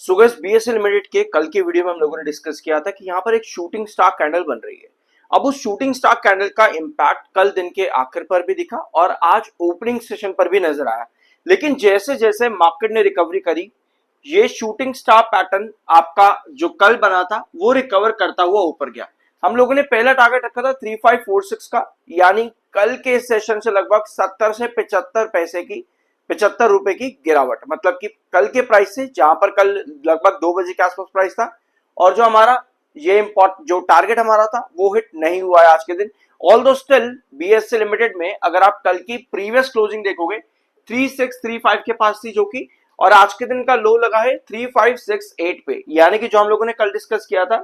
So guys BSL limited के कल के वीडियो में हम लोगों ने डिस्कस किया था कि यहाँ पर एक शूटिंग स्टार कैंडल बन रही है। अब उस शूटिंग स्टार कैंडल का इम्पैक्ट कल दिन के आखिर पर भी दिखा और आज ओपनिंग सेशन पर भी नजर आया। लेकिन जैसे जैसे मार्केट ने रिकवरी करी, ये शूटिंग स्टार पैटर्न आपका जो कल बना था वो रिकवर करता हुआ ऊपर गया। हम लोगों ने पहला टारगेट रखा था 3546 का, यानी कल के सेशन से लगभग 70 से 75 पैसे की 75 रुपए की गिरावट, मतलब कि कल के प्राइस से, जहां पर कल लगभग 2 बजे के आसपास प्राइस था और जो हमारा ये जो टारगेट हमारा था वो हिट नहीं हुआ है आज के दिन। ऑल्दो स्टिल बीएससी लिमिटेड में अगर आप कल की प्रीवियस क्लोजिंग देखोगे 3635 के पास थी जो कि, और आज के दिन का लो लगा है 3568 पे, यानी कि जो हम लोगों ने कल डिस्कस किया था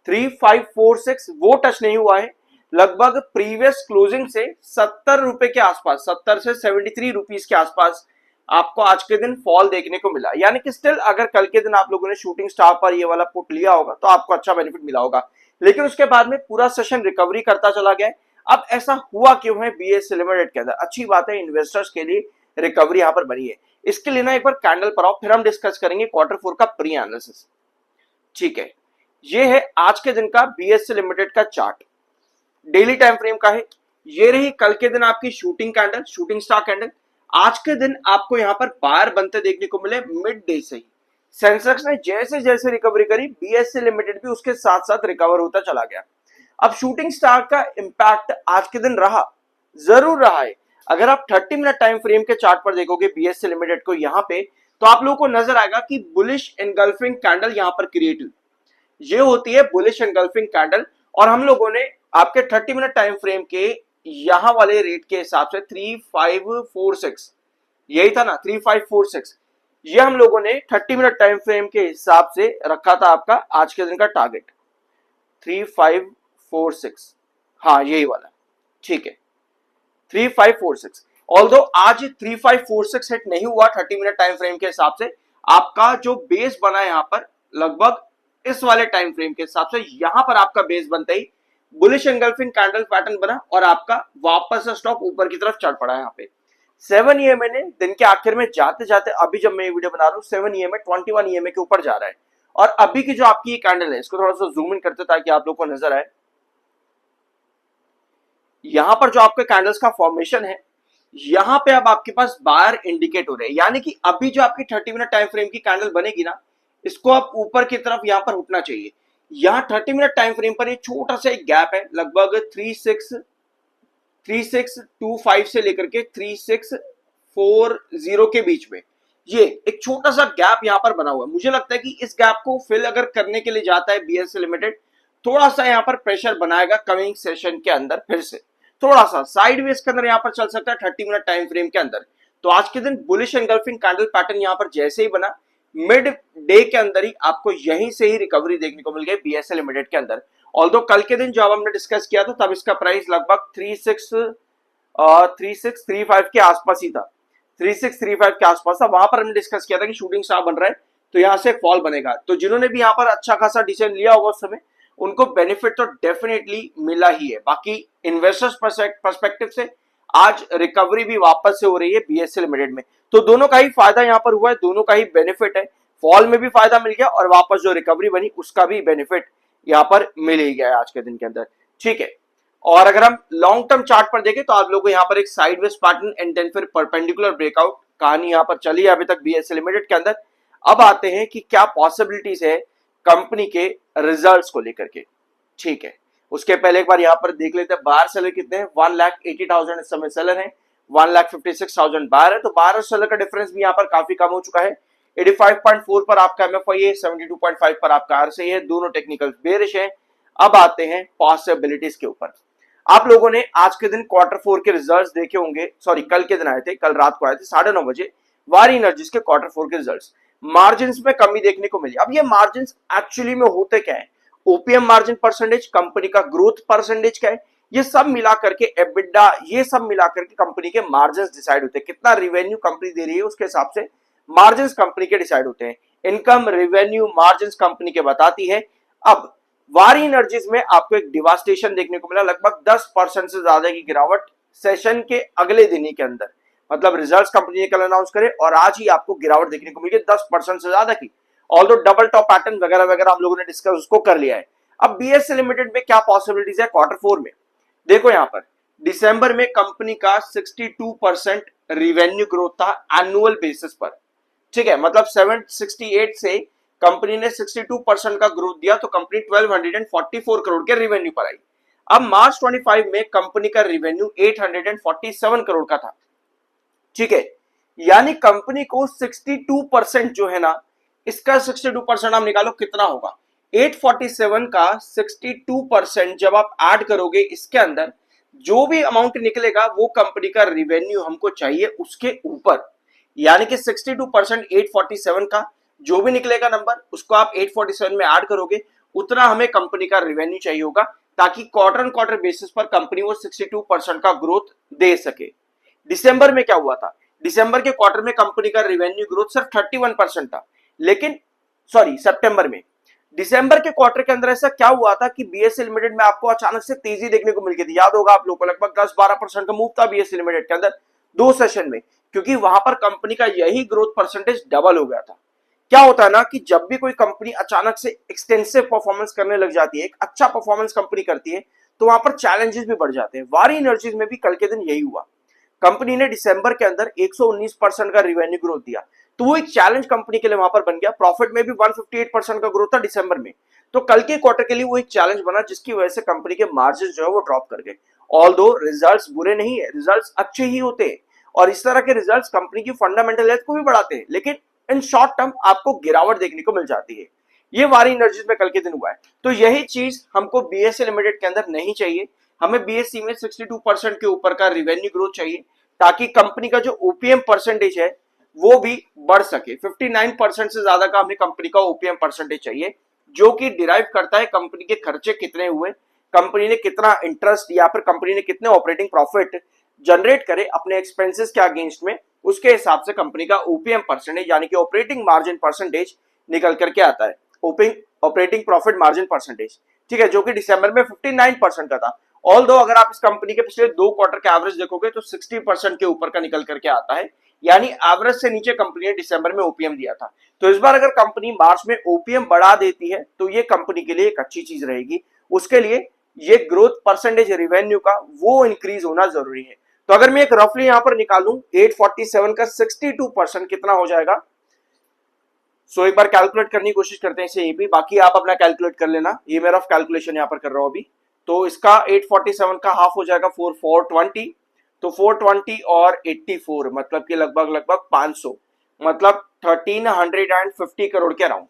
3546 वो टच नहीं हुआ है। लगभग प्रीवियस क्लोजिंग से 70 रुपए के आसपास, 70 से 73 रुपीस के आसपास आपको आज के दिन फॉल देखने को मिला। यानी कि स्टिल अगर कल के दिन आप लोगों ने शूटिंग स्टार पर ये वाला पुट लिया होगा तो आपको अच्छा बेनिफिट मिला होगा। लेकिन उसके बाद में पूरा सेशन रिकवरी करता चला गया। अब ऐसा हुआ क्यों है बीएससी लिमिटेड के अंदर? अच्छी बात है, इन्वेस्टर्स के लिए रिकवरी यहां पर बनी है। इसके लिए ना एक बार कैंडल पर आओ, फिर हम डिस्कस करेंगे Q4 का प्री एनालिसिस। ठीक है, ये है आज के दिन का बीएससी लिमिटेड का चार्ट, डेली टाइम फ्रेम का है। ये रही कल के दिन आपकी shooting candle, shooting star candle. आज के दिन आपको यहां पर बायर बनते देखने को मिले मिड डे से ही। सेंसेक्स ने जैसे जैसे रिकवरी करी, बीएससी लिमिटेड भी उसके साथ साथ रिकवर होता चला गया। अब शूटिंग स्टार का इंपैक्ट आज के दिन रहा, जरूर रहा है। अगर आप 30 मिनट टाइम फ्रेम के चार्ट पर देखोगे बीएससी लिमिटेड को यहां पे, तो आप लोगों को नजर आएगा कि बुलिश एनगल्फिंग कैंडल यहां पर क्रिएट हुई। ये होती है बुलिश एनगल्फिंग कैंडल, और हम लोगों ने आपके 30 मिनट टाइम फ्रेम के यहां वाले रेट के हिसाब से 3546, यही था ना 3546, ये हम लोगों ने 30 मिनट टाइम फ्रेम के हिसाब से रखा था आपका आज के दिन का टारगेट 3546। हाँ यही वाला, ठीक है 3546। ऑल्दो आज 3546 हिट नहीं हुआ 30 मिनट टाइम फ्रेम के हिसाब से, आपका जो बेस बना है यहां पर लगभग इस वाले टाइम फ्रेम के हिसाब से, यहां पर आपका बेस बनते ही बुलिश एंगल्फिंग कैंडल पैटर्न बना और आपका वापस से स्टॉक ऊपर की तरफ चढ़ पड़ा। यहाँ पे 7 EMA ने दिन के आखिर में जाते जाते, अभी जब मैं ये वीडियो बना रहा हूँ 7 EMA 21 EMA के ऊपर जा रहा है। और अभी की जो आपकी ये कैंडल है, इसको थोड़ा सा जूम इन करते ताकि आप लोग को नजर आए। यहां पर जो आपके कैंडल्स का फॉर्मेशन है, यहां पे अब आपके पास बायर इंडिकेट हो रहे हैं, यानी कि अभी जो आपकी 30 मिनट टाइम फ्रेम की कैंडल बनेगी ना, इसको आप ऊपर की तरफ यहां पर उठना चाहिए। यहां 30 मिनट टाइम फ्रेम पर एक छोटा सा एक गैप है, लगभग 3625 से लेकर के 3640 के बीच में, ये एक छोटा सा गैप यहां पर बना हुआ है। मुझे लगता है कि इस गैप को फिल अगर करने के लिए जाता है बीएससी लिमिटेड, थोड़ा सा यहां पर प्रेशर बनाएगा कमिंग सेशन के अंदर, फिर से थोड़ा सा साइडवेज के अंदर यहां पर चल सकता है 30 मिनट टाइम फ्रेम के अंदर। तो आज के दिन बुलिश एंगल्फिंग कैंडल पैटर्न यहां पर जैसे ही बना, मिड डे के अंदर ही आपको यहीं से ही रिकवरी देखने को मिल गई बीएसएल लिमिटेड के अंदर। ऑल्दो कल के दिन जब हमने डिस्कस किया था तब इसका प्राइस लगभग 3635 के आसपास ही था, 3635 के आसपास था। वहां पर हमने डिस्कस किया था कि शूटिंग स्टार बन रहा है तो यहां से फॉल बनेगा। तो जिन्होंने भी यहां पर अच्छा खासा डिसीजन लिया होगा उस समय, उनको बेनिफिट तो डेफिनेटली मिला ही है। बाकी इन्वेस्टर्स पर्सपेक्टिव से आज रिकवरी भी वापस से हो रही है बीएससी लिमिटेड में, तो दोनों का ही फायदा यहां पर हुआ है, दोनों का ही बेनिफिट है। फॉल में भी फायदा मिल गया और वापस जो रिकवरी बनी उसका भी बेनिफिट यहां पर मिल ही गया है आज के दिन के अंदर, ठीक है। और अगर हम लॉन्ग टर्म चार्ट पर देखें तो आप लोगों को यहां पर एक साइडवेज पैटर्न एंड देन फिर परपेंडिकुलर ब्रेकआउट कहानी यहां पर चली है अभी तक बीएससी लिमिटेड के अंदर। अब आते हैं कि क्या पॉसिबिलिटीज है कंपनी के रिजल्ट्स को लेकर के, ठीक है। उसके पहले एक बार यहां पर देख लेते हैं बायर सेलर कितने हैं। 1,80,000 इस समय सेलर है, 1,56,000 बायर है, तो बायर और सेलर का डिफरेंस भी यहां पर काफी कम हो चुका है। 85.4 पर आपका एमएफआई है, 72.5 पर आपका आरसीआई है, दोनों टेक्निकल बेरिश है। अब आते हैं पॉसिबिलिटीज के ऊपर। आप लोगों ने आज के दिन Q4 के रिजल्ट्स देखे होंगे, सॉरी कल के दिन आए थे, कल रात को आए थे 9:30 बजे वारी एनर्जीज के Q4 के रिजल्ट्स। मार्जिन में कमी देखने को मिली। अब ये मार्जिन एक्चुअली में होते क्या है, ओपीएम मार्जिन परसेंटेज, कंपनी का ग्रोथ परसेंटेज क्या है, ये सब मिला करके एबिडा, ये सब मिला करके कंपनी के मार्जिन डिसाइड होते हैं। कितना रिवेन्यू कंपनी दे रही है उसके हिसाब से मार्जिन कंपनी के डिसाइड होते हैं। इनकम, रिवेन्यू, मार्जिन कंपनी के बताती है। अब वारी एनर्जीज में आपको एक डिवास्टेशन देखने को मिला, लगभग 10% से ज्यादा की गिरावट सेशन के अगले दिन ही के अंदर, मतलब रिजल्ट्स कंपनी ने कल अनाउंस करे और आज ही आपको गिरावट देखने को मिली 10% से ज्यादा की। ऑल्दो डबल टॉप पैटर्न वगैरह वगैरह हम लोगों ने डिस्कस उसको कर लिया है। अब बीएससी लिमिटेड में क्या पॉसिबिलिटीज है क्वार्टर फोर में, देखो यहां पर दिसंबर में कंपनी का 62% रिवेन्यू ग्रोथ था एनुअल बेसिस पर, ठीक है, मतलब 768 से कंपनी ने 62% का ग्रोथ दिया तो कंपनी 1244 करोड़ के रेवेन्यू पर आई। अब मार्च 25 में कंपनी का रेवेन्यू 847 करोड़ का था, ठीक है, यानी कंपनी को 62% जो है ना, इसका 62% आप निकालो कितना होगा, 847 का 62% जब आप ऐड करोगे इसके अंदर जो भी अमाउंट निकलेगा वो कंपनी का रिवेन्यू हमको चाहिए उसके ऊपर, यानी कि 62% 847 का जो भी निकलेगा नंबर उसको आप 847 में ऐड करोगे, उतना हमें कंपनी का रिवेन्यू चाहिए होगा ताकि क्वार्टर क्वार्टर बेसिस पर कंपनी वो 62% का ग्रोथ दे सके। दिसंबर में क्या हुआ था, दिसंबर के क्वार्टर में कंपनी का रिवेन्यू ग्रोथ सिर्फ 31% था, लेकिन सॉरी सितंबर में, दिसंबर के क्वार्टर के अंदर ऐसा क्या हुआ था कि बीएससी लिमिटेड में आपको अचानक से तेजी देखने को मिल गई थी। याद होगा आप लोगों को लगभग 10-12% का मूव था बीएससी लिमिटेड के अंदर 2 सेशन में, क्योंकि वहां पर कंपनी का यही ग्रोथ परसेंटेज डबल हो गया था। क्या होता है ना कि जब भी कोई कंपनी अचानक से एक्सटेंसिव परफॉर्मेंस करने लग जाती है, एक अच्छा परफॉर्मेंस कंपनी करती है, तो वहां पर चैलेंजेस भी बढ़ जाते हैं। वारी एनर्जीज में भी कल के दिन यही हुआ, कंपनी ने दिसंबर के अंदर 119% का रिवेन्यू ग्रोथ दिया, तो वो एक चैलेंज कंपनी के लिए वहां पर बन गया। प्रॉफिट में भी 158% का ग्रोथ था दिसंबर में, तो कल के क्वार्टर के लिए वो एक चैलेंज बना जिसकी वजह से कंपनी के मार्जिन जो है वो ड्रॉप कर गए। ऑल्दो रिजल्ट्स बुरे नहीं है, रिजल्ट्स अच्छे ही होते हैं और इस तरह के रिजल्ट्स कंपनी की फंडामेंटल हेल्थ को भी बढ़ाते हैं, लेकिन इन शॉर्ट टर्म आपको गिरावट देखने को मिल जाती है। ये वारी एनर्जीज में कल के दिन हुआ है, तो यही चीज हमको बीएससी लिमिटेड के अंदर नहीं चाहिए। हमें बीएससी में 62% के ऊपर का रिवेन्यू ग्रोथ चाहिए ताकि कंपनी का जो ओपीएम परसेंटेज है वो भी बढ़ सके। 59% से ज्यादा का हमें कंपनी का ओपीएम परसेंटेज चाहिए, जो कि डिराइव करता है कंपनी के खर्चे कितने हुए, कंपनी ने कितना इंटरेस्ट या फिर कंपनी ने कितने ऑपरेटिंग प्रॉफिट जनरेट करे अपने एक्सपेंसेस के अगेंस्ट में, उसके हिसाब से कंपनी का ओपीएम परसेंटेज यानी कि ऑपरेटिंग मार्जिन परसेंटेज निकल करके आता है, ऑपरेटिंग प्रॉफिट मार्जिन परसेंटेज, ठीक है, जो कि दिसंबर में 59% का था। ऑल्दो अगर आप इस कंपनी के पिछले 2 क्वार्टर के एवरेज देखोगे तो 60% के ऊपर का निकल करके आता है, यानी एवरेज से नीचे कंपनी ने दिसंबर में ओपीएम दिया था। तो इस बार अगर कंपनी मार्च में ओपीएम बढ़ा देती है तो ये कंपनी के लिए एक अच्छी चीज रहेगी, उसके लिए ये ग्रोथ परसेंटेज रेवेन्यू का वो इंक्रीज होना जरूरी है। तो अगर मैं एक रफली यहां पर निकालूं 847 का 62% कितना हो जाएगा, सो एक बार कैलकुलेट करने की कोशिश करते हैं इसे, ये भी बाकी आप अपना कैलकुलेट कर लेना, ये मैं रफ कैलकुलेशन यहां पर कर रहा हूं अभी। तो इसका 847 का हाफ हो जाएगा 420, तो 420 और 84 मतलब कि लगभग 500, मतलब 1350 करोड़ के अराउंड,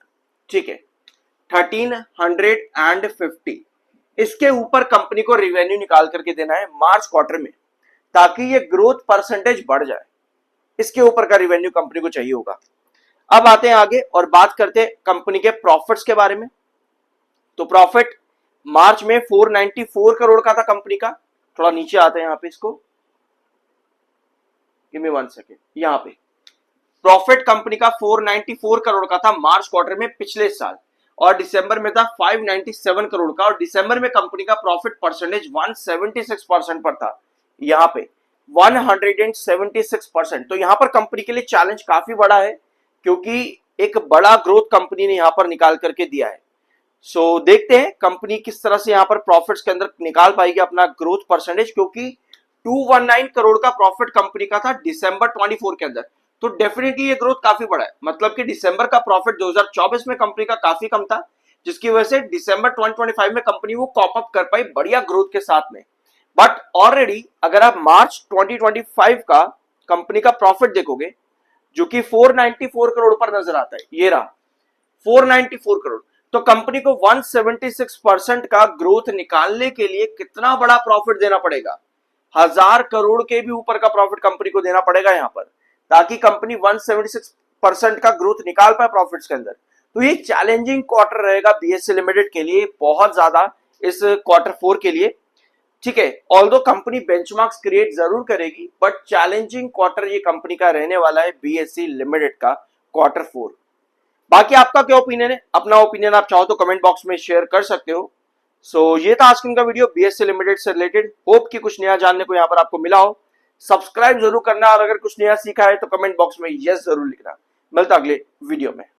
ठीक है, 1350। इसके ऊपर कंपनी को रिवेन्यू निकाल करके देना है मार्च क्वार्टर में ताकि ये ग्रोथ परसेंटेज बढ़ जाए, इसके ऊपर का रिवेन्यू कंपनी को चाहिए होगा। अब आते हैं आगे और बात करते हैं कंपनी के प्रॉफिट्स के बारे में। तो प्रॉफिट मार्च में 494 करोड़ का था कंपनी का, थोड़ा नीचे आते हैं यहां पे, इसको गिव मी 1 सेकेंड, यहां पे प्रॉफिट कंपनी का 494 करोड़ का था मार्च क्वार्टर में पिछले साल, और दिसंबर में था 597 करोड़ का, और दिसंबर में कंपनी का प्रॉफिट परसेंटेज 176% पर था, यहां पे 176%। तो यहां पर कंपनी के लिए चैलेंज काफी बड़ा है क्योंकि एक बड़ा ग्रोथ कंपनी ने यहां पर निकाल करके दिया है। सो देखते हैं कंपनी किस तरह से यहां पर प्रॉफिट्स के अंदर निकाल पाएगी अपना ग्रोथ परसेंटेज, क्योंकि 219 करोड़ का प्रॉफिट कंपनी का था दिसंबर 24 के अंदर, तो डेफिनेटली ये ग्रोथ काफी बड़ा है। मतलब कि दिसंबर का प्रॉफिट 2024 में कंपनी का काफी कम था, जिसकी वजह से दिसंबर 2025 में कंपनी वो कॉप अप कर पाई बढ़िया ग्रोथ के साथ में। बट ऑलरेडी अगर आप मार्च 2025 का कंपनी का प्रॉफिट देखोगे जो कि 494 करोड़ पर नजर आता है, ये रहा 494 करोड़, तो कंपनी को 176% का ग्रोथ निकालने के लिए कितना बड़ा प्रॉफिट देना पड़ेगा, 1000 करोड़ के भी ऊपर का प्रॉफिट कंपनी को देना पड़ेगा यहां पर, ताकि कंपनी 176% का ग्रोथ निकाल पाए प्रॉफिट्स के अंदर। तो ये चैलेंजिंग क्वार्टर रहेगा बीएससी लिमिटेड के लिए बहुत ज्यादा इस क्वार्टर 4 के लिए, ठीक है। ऑल्दो कंपनी बेंचमार्क्स क्रिएट जरूर करेगी, बट चैलेंजिंग क्वार्टर ये कंपनी का रहने वाला है बीएससी लिमिटेड का क्वार्टर 4। बाकी आपका क्या ओपिनियन है, अपना ओपिनियन आप चाहो तो कमेंट बॉक्स में शेयर कर सकते हो। सो ये था आज का वीडियो बीएससी लिमिटेड से रिलेटेड, होप कि कुछ नया जानने को यहाँ पर आपको मिला हो। सब्सक्राइब जरूर करना और अगर कुछ नया सीखा है तो कमेंट बॉक्स में यस जरूर लिखना। मिलता अगले वीडियो में।